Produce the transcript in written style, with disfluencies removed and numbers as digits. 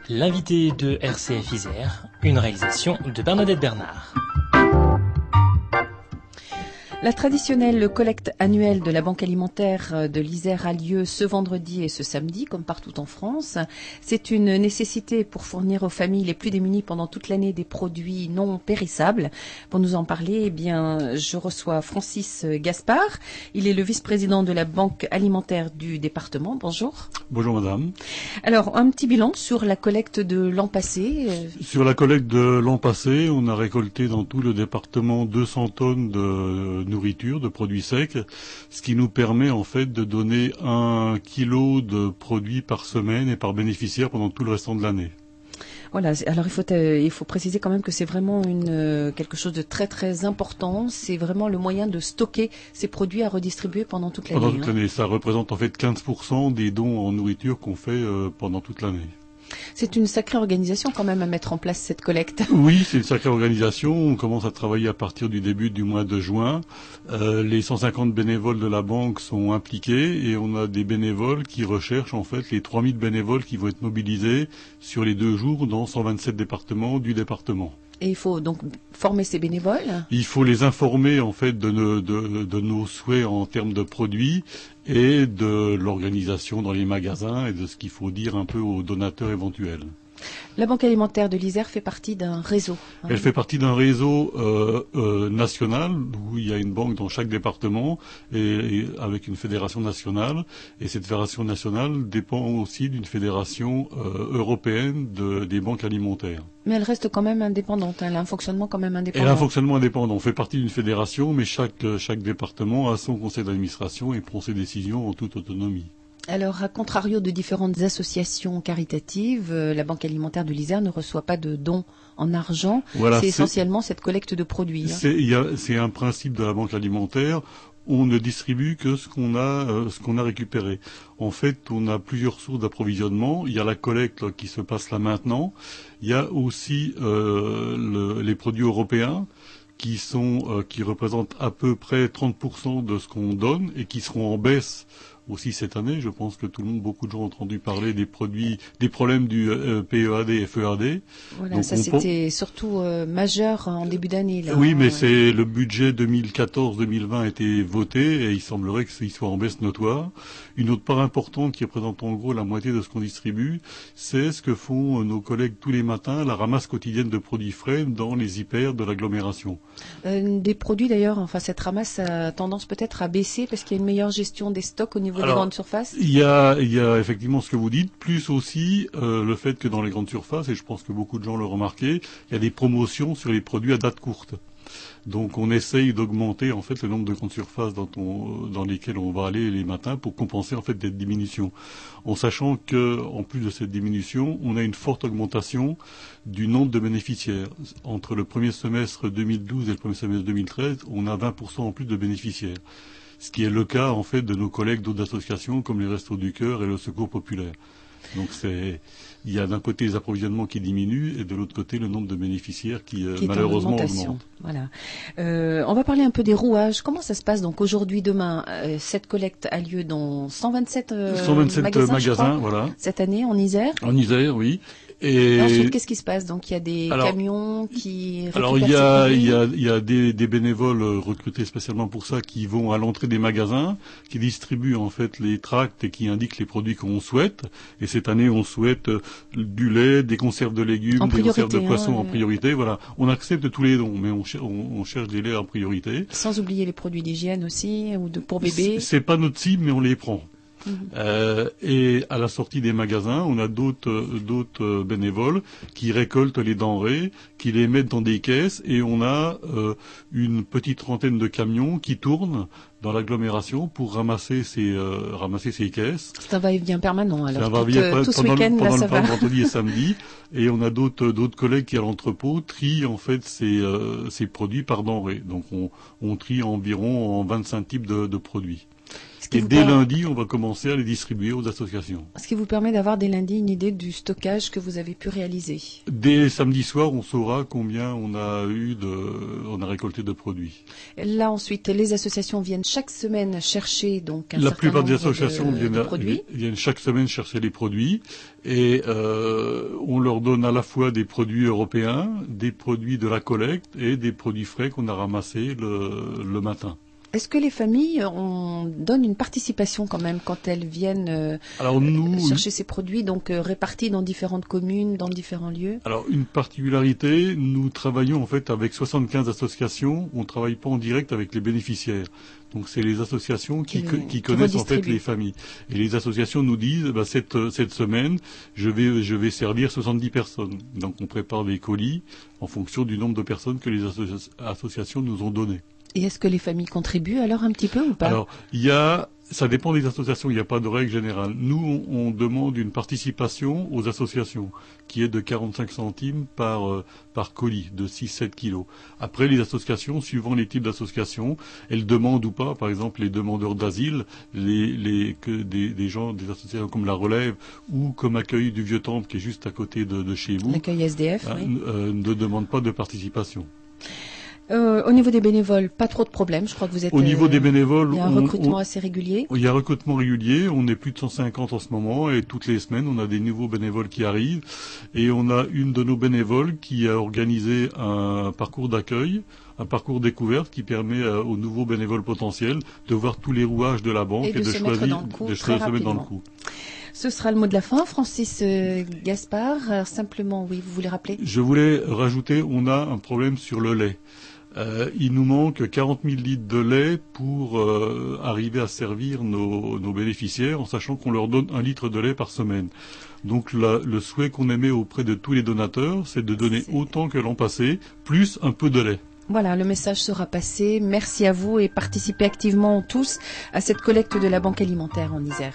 L'invité de RCF Isère, une réalisation de Bernadette Bernard. La traditionnelle collecte annuelle de la Banque alimentaire de l'Isère a lieu ce vendredi et ce samedi, comme partout en France. C'est une nécessité pour fournir aux familles les plus démunies pendant toute l'année des produits non périssables. Pour nous en parler, je reçois Francis Gaspard. Il est le vice-président de la Banque alimentaire du département. Bonjour. Bonjour madame. Alors, un petit bilan sur la collecte de l'an passé. Sur la collecte de l'an passé, on a récolté dans tout le département 200 tonnes de nourriture, de produits secs, ce qui nous permet en fait de donner 1 kilo de produits par semaine et par bénéficiaire pendant tout le restant de l'année. Voilà, alors il faut préciser quand même que c'est vraiment quelque chose de très très important. C'est vraiment le moyen de stocker ces produits à redistribuer pendant toute l'année. Pendant toute l'année, ça représente en fait 15% des dons en nourriture qu'on fait pendant toute l'année. C'est une sacrée organisation quand même à mettre en place cette collecte. Oui, c'est une sacrée organisation. On commence à travailler à partir du début du mois de juin. Les 150 bénévoles de la banque sont impliqués et on a des bénévoles qui recherchent en fait les 3000 bénévoles qui vont être mobilisés sur les 2 jours dans 127 départements du département. Et il faut donc former ces bénévoles. Il faut les informer en fait de nos souhaits en termes de produits et de l'organisation dans les magasins et de ce qu'il faut dire un peu aux donateurs éventuels. La Banque alimentaire de l'Isère fait partie d'un réseau. Elle fait partie d'un réseau national où il y a une banque dans chaque département et avec une fédération nationale. Et cette fédération nationale dépend aussi d'une fédération européenne des banques alimentaires. Mais elle reste quand même indépendante, elle a un fonctionnement quand même indépendant. Elle a un fonctionnement indépendant. On fait partie d'une fédération, mais chaque département a son conseil d'administration et prend ses décisions en toute autonomie. Alors, à contrario de différentes associations caritatives, la Banque alimentaire de l'Isère ne reçoit pas de dons en argent. Voilà, c'est essentiellement cette collecte de produits. C'est un principe de la Banque alimentaire. On ne distribue que ce qu'on a récupéré. En fait, on a plusieurs sources d'approvisionnement. Il y a la collecte qui se passe là maintenant. Il y a aussi les produits européens qui représentent à peu près 30% de ce qu'on donne et qui seront en baisse aussi cette année. Je pense que beaucoup de gens ont entendu parler des problèmes du PEAD et FEAD. Voilà, donc ça c'était surtout majeur en début d'année. Là, oui, mais c'est le budget 2014-2020 a été voté et il semblerait qu'il soit en baisse notoire. Une autre part importante qui représente en gros la moitié de ce qu'on distribue, c'est ce que font nos collègues tous les matins, la ramasse quotidienne de produits frais dans les hyper de l'agglomération. Des produits d'ailleurs, enfin cette ramasse a tendance peut-être à baisser parce qu'il y a une meilleure gestion des stocks au niveau des grandes surfaces. Il y a effectivement ce que vous dites, plus aussi le fait que dans les grandes surfaces, et je pense que beaucoup de gens l'ont remarqué, il y a des promotions sur les produits à date courte. Donc on essaye d'augmenter en fait le nombre de grandes surfaces dans lesquelles on va aller les matins pour compenser en fait cette diminution. En sachant que en plus de cette diminution, on a une forte augmentation du nombre de bénéficiaires. Entre le premier semestre 2012 et le premier semestre 2013, on a 20% en plus de bénéficiaires. Ce qui est le cas en fait de nos collègues d'autres associations comme les Restos du Cœur et le Secours Populaire. Donc il y a d'un côté les approvisionnements qui diminuent et de l'autre côté le nombre de bénéficiaires qui malheureusement augmente. Voilà. On va parler un peu des rouages. Comment ça se passe donc aujourd'hui, demain cette collecte a lieu dans 127 magasins voilà. Cette année en Isère. En Isère, oui. Et ensuite, qu'est-ce qui se passe? Donc, il y a des camions qui récupèrent. Alors, il y a des bénévoles recrutés spécialement pour ça qui vont à l'entrée des magasins, qui distribuent en fait les tracts et qui indiquent les produits qu'on souhaite. Et cette année, on souhaite du lait, des conserves de légumes, des conserves de poissons en priorité. Voilà, on accepte tous les dons, mais on cherche des laits en priorité. Sans oublier les produits d'hygiène aussi ou pour bébés. C'est pas notre cible, mais on les prend. Et à la sortie des magasins, on a d'autres bénévoles qui récoltent les denrées, qui les mettent dans des caisses, et on a une petite trentaine de camions qui tournent dans l'agglomération pour ramasser ces caisses. C'est un va-et-vient permanent. Alors tout ce week-end, pendant ça va. Vendredi et samedi, et on a d'autres collègues qui à l'entrepôt trient en fait ces produits par denrées. Donc on trie environ 25 types de produits. Et dès lundi, on va commencer à les distribuer aux associations. Ce qui vous permet d'avoir dès lundi une idée du stockage que vous avez pu réaliser. Dès samedi soir, on saura combien on a récolté de produits. Là, ensuite, les associations viennent chaque semaine chercher donc un La certain plupart nombre des associations viennent chaque semaine chercher les produits et on leur donne à la fois des produits européens, des produits de la collecte et des produits frais qu'on a ramassés le matin. Est-ce que les familles donnent une participation quand même quand elles viennent chercher ces produits, donc répartis dans différentes communes, dans différents lieux? Alors, une particularité, nous travaillons en fait avec 75 associations, on ne travaille pas en direct avec les bénéficiaires. Donc c'est les associations qui connaissent en fait les familles. Et les associations nous disent, cette semaine, je vais servir 70 personnes. Donc on prépare des colis en fonction du nombre de personnes que les associations nous ont données. Et est-ce que les familles contribuent alors un petit peu ou pas? Alors, ça dépend des associations, il n'y a pas de règle générale. Nous, on demande une participation aux associations, qui est de 45 centimes par colis, de 6-7 kilos. Après, les associations, suivant les types d'associations, elles demandent ou pas, par exemple, les demandeurs d'asile, des associations comme La Relève, ou comme Accueil du Vieux Temple, qui est juste à côté de chez vous. L'accueil SDF, oui. Ne demandent pas de participation. Au niveau des bénévoles, pas trop de problèmes. Je crois que vous êtes. Au niveau des bénévoles, il y a un recrutement assez régulier. Il y a un recrutement régulier. On est plus de 150 en ce moment et toutes les semaines, on a des nouveaux bénévoles qui arrivent. Et on a une de nos bénévoles qui a organisé un parcours d'accueil, un parcours découverte qui permet aux nouveaux bénévoles potentiels de voir tous les rouages de la banque et de se mettre dans le coup. Ce sera le mot de la fin. Francis Gaspard, simplement, oui, vous voulez rappeler? Je voulais rajouter, on a un problème sur le lait. Il nous manque 40 000 litres de lait pour arriver à servir nos bénéficiaires, en sachant qu'on leur donne 1 litre de lait par semaine. Donc le souhait qu'on émet auprès de tous les donateurs, c'est de donner autant que l'an passé, plus un peu de lait. Voilà, le message sera passé. Merci à vous et participez activement tous à cette collecte de la Banque alimentaire en Isère.